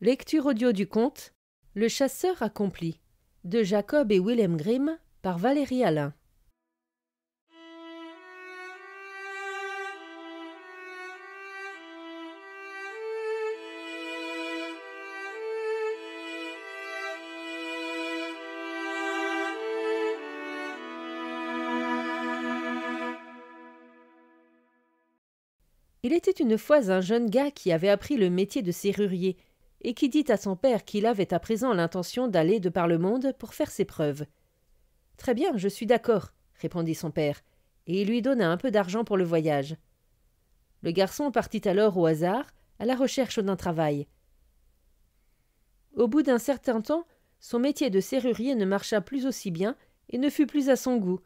Lecture audio du conte Le chasseur accompli de Jacob et Wilhelm Grimm par Valérie Alain. Il était une fois un jeune gars qui avait appris le métier de serrurier et qui dit à son père qu'il avait à présent l'intention d'aller de par le monde pour faire ses preuves. « Très bien, je suis d'accord, » répondit son père, et il lui donna un peu d'argent pour le voyage. Le garçon partit alors au hasard, à la recherche d'un travail. Au bout d'un certain temps, son métier de serrurier ne marcha plus aussi bien et ne fut plus à son goût,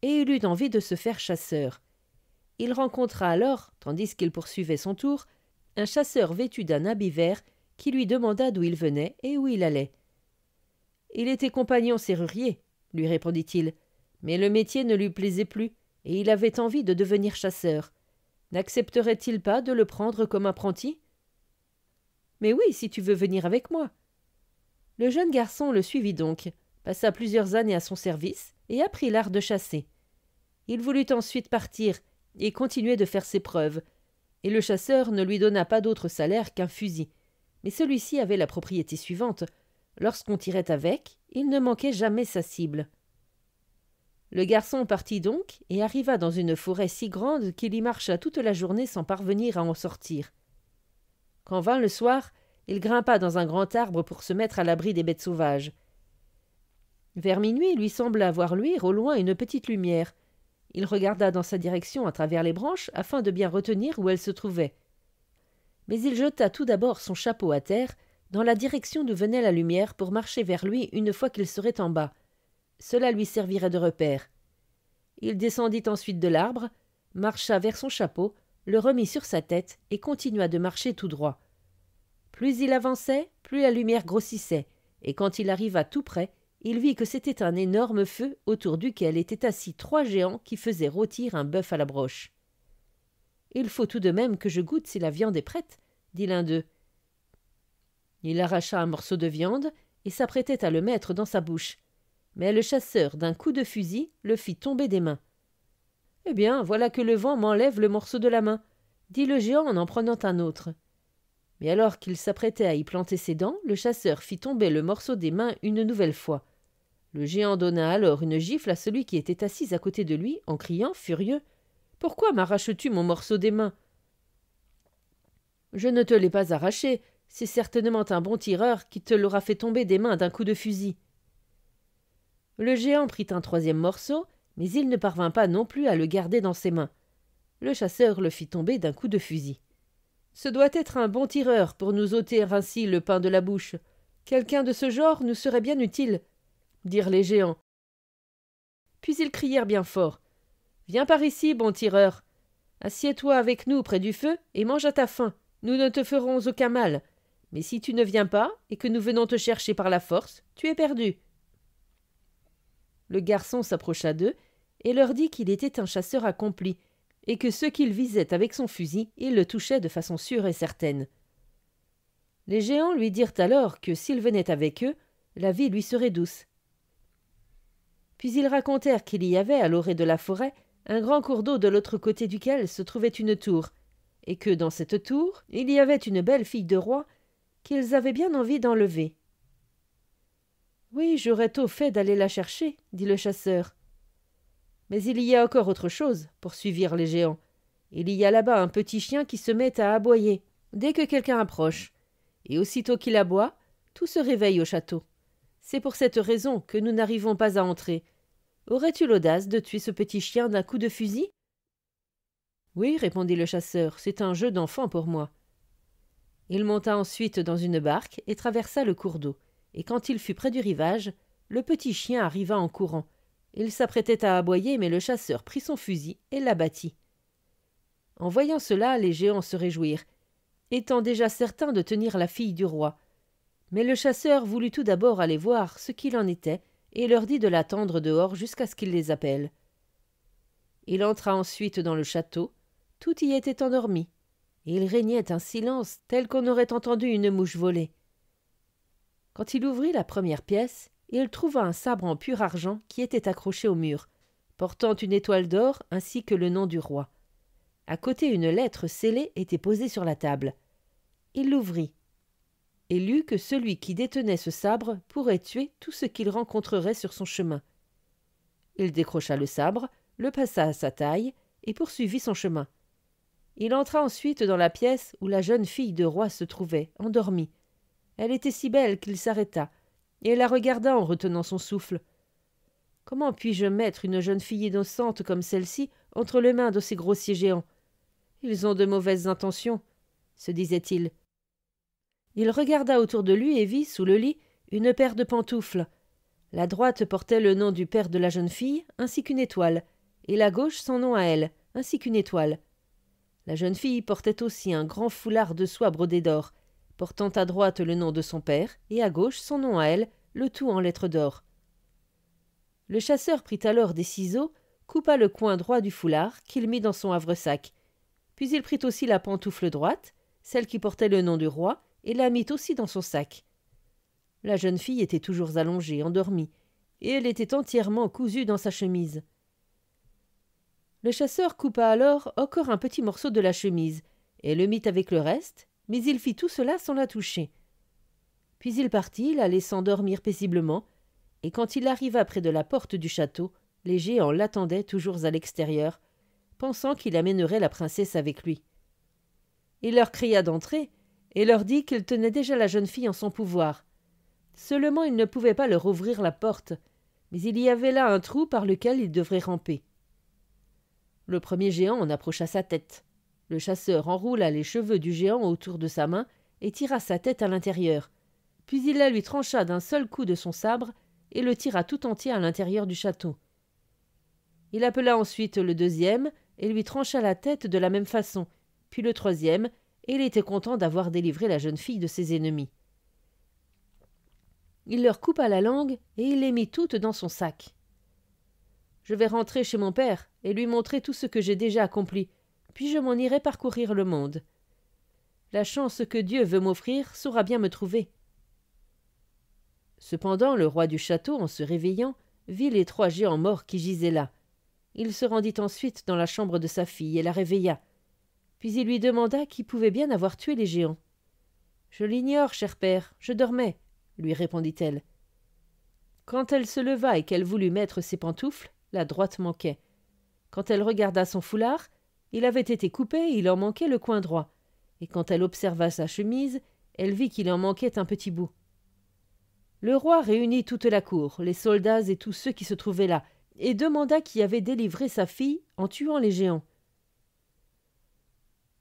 et il eut envie de se faire chasseur. Il rencontra alors, tandis qu'il poursuivait son tour, un chasseur vêtu d'un habit vert qui lui demanda d'où il venait et où il allait. « Il était compagnon serrurier, » lui répondit-il, mais le métier ne lui plaisait plus et il avait envie de devenir chasseur. N'accepterait-il pas de le prendre comme apprenti ? « Mais oui, si tu veux venir avec moi. » Le jeune garçon le suivit donc, passa plusieurs années à son service et apprit l'art de chasser. Il voulut ensuite partir et continuer de faire ses preuves, et le chasseur ne lui donna pas d'autre salaire qu'un fusil. Mais celui-ci avait la propriété suivante: lorsqu'on tirait avec, il ne manquait jamais sa cible. Le garçon partit donc et arriva dans une forêt si grande qu'il y marcha toute la journée sans parvenir à en sortir. Quand vint le soir, il grimpa dans un grand arbre pour se mettre à l'abri des bêtes sauvages. Vers minuit, il lui sembla voir luire au loin une petite lumière. Il regarda dans sa direction à travers les branches afin de bien retenir où elle se trouvait. Mais il jeta tout d'abord son chapeau à terre, dans la direction d'où venait la lumière, pour marcher vers lui une fois qu'il serait en bas. Cela lui servirait de repère. Il descendit ensuite de l'arbre, marcha vers son chapeau, le remit sur sa tête et continua de marcher tout droit. Plus il avançait, plus la lumière grossissait, et quand il arriva tout près, il vit que c'était un énorme feu autour duquel étaient assis 3 géants qui faisaient rôtir un bœuf à la broche. « Il faut tout de même que je goûte si la viande est prête, » dit l'un d'eux. Il arracha un morceau de viande et s'apprêtait à le mettre dans sa bouche. Mais le chasseur, d'un coup de fusil, le fit tomber des mains. « Eh bien, voilà que le vent m'enlève le morceau de la main, » dit le géant en prenant un autre. Mais alors qu'il s'apprêtait à y planter ses dents, le chasseur fit tomber le morceau des mains une nouvelle fois. Le géant donna alors une gifle à celui qui était assis à côté de lui, en criant, furieux: « Pourquoi m'arraches-tu mon morceau des mains ? » ?»« Je ne te l'ai pas arraché, c'est certainement un bon tireur qui te l'aura fait tomber des mains d'un coup de fusil. » Le géant prit un 3e morceau, mais il ne parvint pas non plus à le garder dans ses mains. Le chasseur le fit tomber d'un coup de fusil. « Ce doit être un bon tireur pour nous ôter ainsi le pain de la bouche. Quelqu'un de ce genre nous serait bien utile, » dirent les géants. Puis ils crièrent bien fort: « Viens par ici, bon tireur. Assieds-toi avec nous près du feu et mange à ta faim. Nous ne te ferons aucun mal. Mais si tu ne viens pas et que nous venons te chercher par la force, tu es perdu. » Le garçon s'approcha d'eux et leur dit qu'il était un chasseur accompli et que ce qu'il visait avec son fusil, il le touchait de façon sûre et certaine. Les géants lui dirent alors que s'il venait avec eux, la vie lui serait douce. Puis ils racontèrent qu'il y avait, à l'orée de la forêt, un grand cours d'eau de l'autre côté duquel se trouvait une tour, et que dans cette tour, il y avait une belle fille de roi qu'ils avaient bien envie d'enlever. « Oui, j'aurais tôt fait d'aller la chercher, » dit le chasseur. « Mais il y a encore autre chose, » poursuivirent les géants. « Il y a là-bas un petit chien qui se met à aboyer dès que quelqu'un approche, et aussitôt qu'il aboie, tout se réveille au château. C'est pour cette raison que nous n'arrivons pas à entrer. Aurais-tu l'audace de tuer ce petit chien d'un coup de fusil ? » « Oui, » répondit le chasseur, « c'est un jeu d'enfant pour moi. » Il monta ensuite dans une barque et traversa le cours d'eau, et quand il fut près du rivage, le petit chien arriva en courant. Il s'apprêtait à aboyer, mais le chasseur prit son fusil et l'abattit. En voyant cela, les géants se réjouirent, étant déjà certains de tenir la fille du roi. Mais le chasseur voulut tout d'abord aller voir ce qu'il en était, et leur dit de l'attendre dehors jusqu'à ce qu'il les appelle. Il entra ensuite dans le château, tout y était endormi, et il régnait un silence tel qu'on aurait entendu une mouche voler. Quand il ouvrit la première pièce, il trouva un sabre en pur argent qui était accroché au mur, portant une étoile d'or ainsi que le nom du roi. À côté, une lettre scellée était posée sur la table. Il l'ouvrit et lut que celui qui détenait ce sabre pourrait tuer tout ce qu'il rencontrerait sur son chemin. Il décrocha le sabre, le passa à sa taille et poursuivit son chemin. Il entra ensuite dans la pièce où la jeune fille de roi se trouvait, endormie. Elle était si belle qu'il s'arrêta, et la regarda en retenant son souffle. « Comment puis-je mettre une jeune fille innocente comme celle-ci entre les mains de ces grossiers géants? Ils ont de mauvaises intentions, » se disait-il. Il regarda autour de lui et vit, sous le lit, une paire de pantoufles. La droite portait le nom du père de la jeune fille, ainsi qu'une étoile, et la gauche son nom à elle, ainsi qu'une étoile. La jeune fille portait aussi un grand foulard de soie brodé d'or, portant à droite le nom de son père, et à gauche son nom à elle, le tout en lettres d'or. Le chasseur prit alors des ciseaux, coupa le coin droit du foulard, qu'il mit dans son havresac. Puis il prit aussi la pantoufle droite, celle qui portait le nom du roi, et la mit aussi dans son sac. La jeune fille était toujours allongée, endormie, et elle était entièrement cousue dans sa chemise. Le chasseur coupa alors encore un petit morceau de la chemise, et le mit avec le reste, mais il fit tout cela sans la toucher. Puis il partit, la laissant dormir paisiblement, et quand il arriva près de la porte du château, les géants l'attendaient toujours à l'extérieur, pensant qu'il amènerait la princesse avec lui. Il leur cria d'entrer, et leur dit qu'il tenait déjà la jeune fille en son pouvoir. Seulement il ne pouvait pas leur ouvrir la porte, mais il y avait là un trou par lequel ils devraient ramper. Le premier géant en approcha sa tête. Le chasseur enroula les cheveux du géant autour de sa main et tira sa tête à l'intérieur. Puis il la lui trancha d'un seul coup de son sabre et le tira tout entier à l'intérieur du château. Il appela ensuite le deuxième et lui trancha la tête de la même façon, puis le troisième, et il était content d'avoir délivré la jeune fille de ses ennemis. Il leur coupa la langue et il les mit toutes dans son sac. « Je vais rentrer chez mon père et lui montrer tout ce que j'ai déjà accompli, puis je m'en irai parcourir le monde. La chance que Dieu veut m'offrir saura bien me trouver. » Cependant, le roi du château, en se réveillant, vit les 3 géants morts qui gisaient là. Il se rendit ensuite dans la chambre de sa fille et la réveilla. Puis il lui demanda qui pouvait bien avoir tué les géants. « Je l'ignore, cher père, je dormais, » lui répondit-elle. Quand elle se leva et qu'elle voulut mettre ses pantoufles, la droite manquait. Quand elle regarda son foulard, il avait été coupé et il en manquait le coin droit. Et quand elle observa sa chemise, elle vit qu'il en manquait un petit bout. Le roi réunit toute la cour, les soldats et tous ceux qui se trouvaient là, et demanda qui avait délivré sa fille en tuant les géants.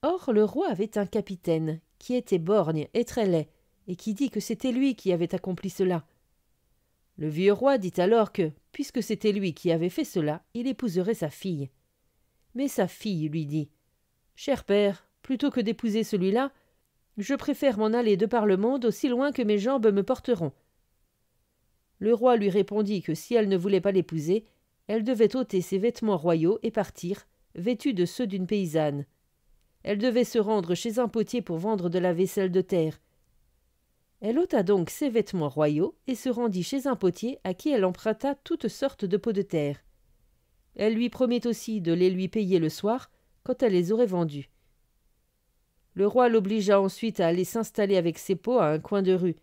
Or le roi avait un capitaine, qui était borgne et très laid, et qui dit que c'était lui qui avait accompli cela. Le vieux roi dit alors que, puisque c'était lui qui avait fait cela, il épouserait sa fille. Mais sa fille lui dit « Cher père, plutôt que d'épouser celui-là, je préfère m'en aller de par le monde aussi loin que mes jambes me porteront. » Le roi lui répondit que si elle ne voulait pas l'épouser, elle devait ôter ses vêtements royaux et partir, vêtue de ceux d'une paysanne. Elle devait se rendre chez un potier pour vendre de la vaisselle de terre. Elle ôta donc ses vêtements royaux et se rendit chez un potier à qui elle emprunta toutes sortes de pots de terre. Elle lui promit aussi de les lui payer le soir, quand elle les aurait vendus. Le roi l'obligea ensuite à aller s'installer avec ses pots à un coin de rue,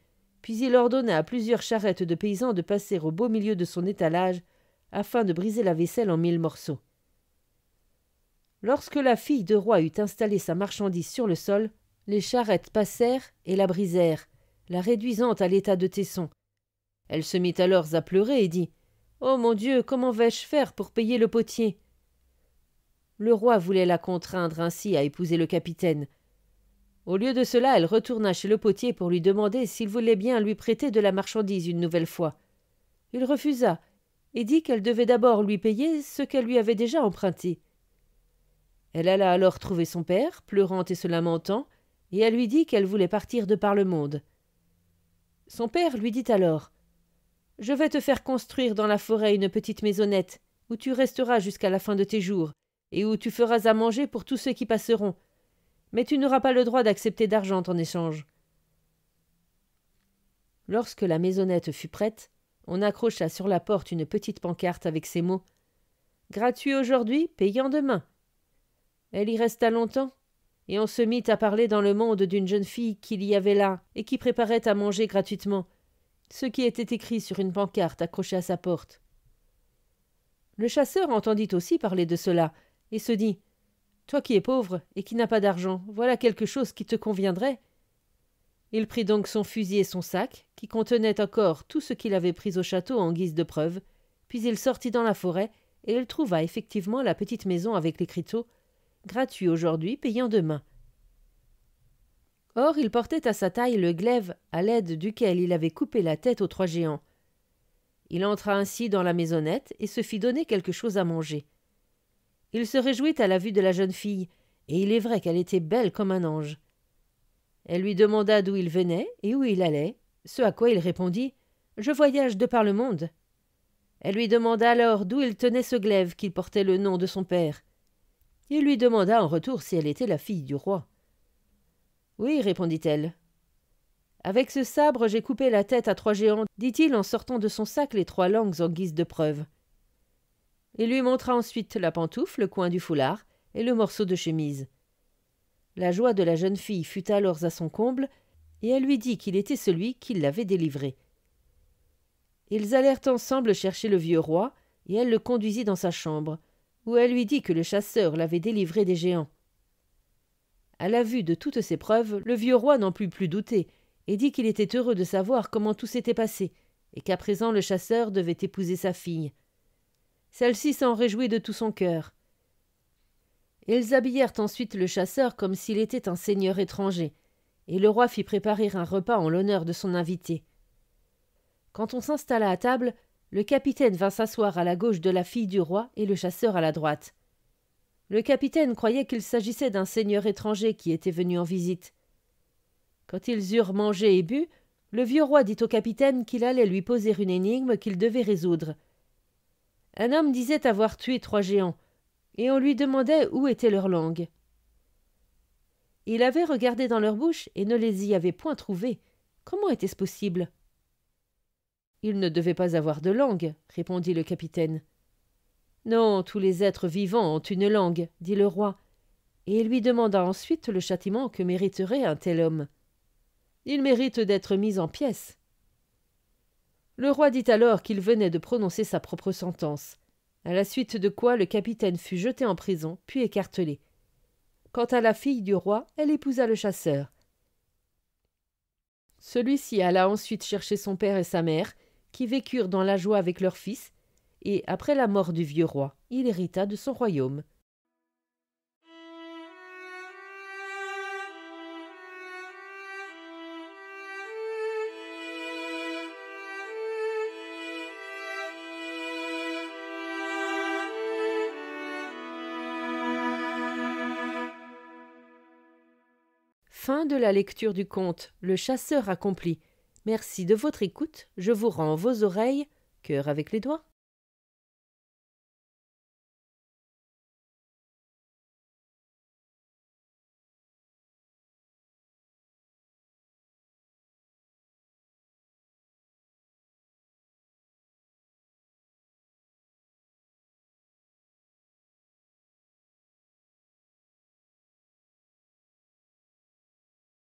puis il ordonna à plusieurs charrettes de paysans de passer au beau milieu de son étalage, afin de briser la vaisselle en 1000 morceaux. Lorsque la fille de roi eut installé sa marchandise sur le sol, les charrettes passèrent et la brisèrent, la réduisant à l'état de tesson. Elle se mit alors à pleurer et dit « Oh mon Dieu, comment vais-je faire pour payer le potier ?» Le roi voulait la contraindre ainsi à épouser le capitaine. Au lieu de cela, elle retourna chez le potier pour lui demander s'il voulait bien lui prêter de la marchandise une nouvelle fois. Il refusa et dit qu'elle devait d'abord lui payer ce qu'elle lui avait déjà emprunté. Elle alla alors trouver son père, pleurant et se lamentant, et elle lui dit qu'elle voulait partir de par le monde. Son père lui dit alors « Je vais te faire construire dans la forêt une petite maisonnette, où tu resteras jusqu'à la fin de tes jours, et où tu feras à manger pour tous ceux qui passeront. Mais tu n'auras pas le droit d'accepter d'argent en échange. » Lorsque la maisonnette fut prête, on accrocha sur la porte une petite pancarte avec ces mots: « Gratuit aujourd'hui, payant demain ». Elle y resta longtemps, et on se mit à parler dans le monde d'une jeune fille qu'il y avait là et qui préparait à manger gratuitement, ce qui était écrit sur une pancarte accrochée à sa porte. Le chasseur entendit aussi parler de cela, et se dit: « Toi qui es pauvre et qui n'as pas d'argent, voilà quelque chose qui te conviendrait. » Il prit donc son fusil et son sac, qui contenait encore tout ce qu'il avait pris au château en guise de preuve, puis il sortit dans la forêt, et il trouva effectivement la petite maison avec l'écriteau: « Gratuit aujourd'hui, payant demain ». Or il portait à sa taille le glaive à l'aide duquel il avait coupé la tête aux 3 géants. Il entra ainsi dans la maisonnette et se fit donner quelque chose à manger. Il se réjouit à la vue de la jeune fille, et il est vrai qu'elle était belle comme un ange. Elle lui demanda d'où il venait et où il allait, ce à quoi il répondit: « Je voyage de par le monde ». Elle lui demanda alors d'où il tenait ce glaive qui portait le nom de son père. Il lui demanda en retour si elle était la fille du roi. « Oui, répondit-elle. Avec ce sabre, j'ai coupé la tête à 3 géants, dit-il en sortant de son sac les 3 langues en guise de preuve. Il lui montra ensuite la pantoufle, le coin du foulard et le morceau de chemise. La joie de la jeune fille fut alors à son comble, et elle lui dit qu'il était celui qui l'avait délivré. Ils allèrent ensemble chercher le vieux roi, et elle le conduisit dans sa chambre, où elle lui dit que le chasseur l'avait délivré des géants. À la vue de toutes ces preuves, le vieux roi n'en put plus douter, et dit qu'il était heureux de savoir comment tout s'était passé, et qu'à présent le chasseur devait épouser sa fille. Celle-ci s'en réjouit de tout son cœur. Ils habillèrent ensuite le chasseur comme s'il était un seigneur étranger, et le roi fit préparer un repas en l'honneur de son invité. Quand on s'installa à table, le capitaine vint s'asseoir à la gauche de la fille du roi et le chasseur à la droite. Le capitaine croyait qu'il s'agissait d'un seigneur étranger qui était venu en visite. Quand ils eurent mangé et bu, le vieux roi dit au capitaine qu'il allait lui poser une énigme qu'il devait résoudre. Un homme disait avoir tué 3 géants, et on lui demandait où était leur langue. Il avait regardé dans leur bouche et ne les y avait point trouvées. Comment était-ce possible? Il ne devait pas avoir de langue, répondit le capitaine. Non, tous les êtres vivants ont une langue, dit le roi, et il lui demanda ensuite le châtiment que mériterait un tel homme. Il mérite d'être mis en pièces. Le roi dit alors qu'il venait de prononcer sa propre sentence, à la suite de quoi le capitaine fut jeté en prison, puis écartelé. Quant à la fille du roi, elle épousa le chasseur. Celui-ci alla ensuite chercher son père et sa mère, qui vécurent dans la joie avec leur fils, et après la mort du vieux roi, il hérita de son royaume. Fin de la lecture du conte Le chasseur accompli. Merci de votre écoute, je vous rends vos oreilles, cœur avec les doigts.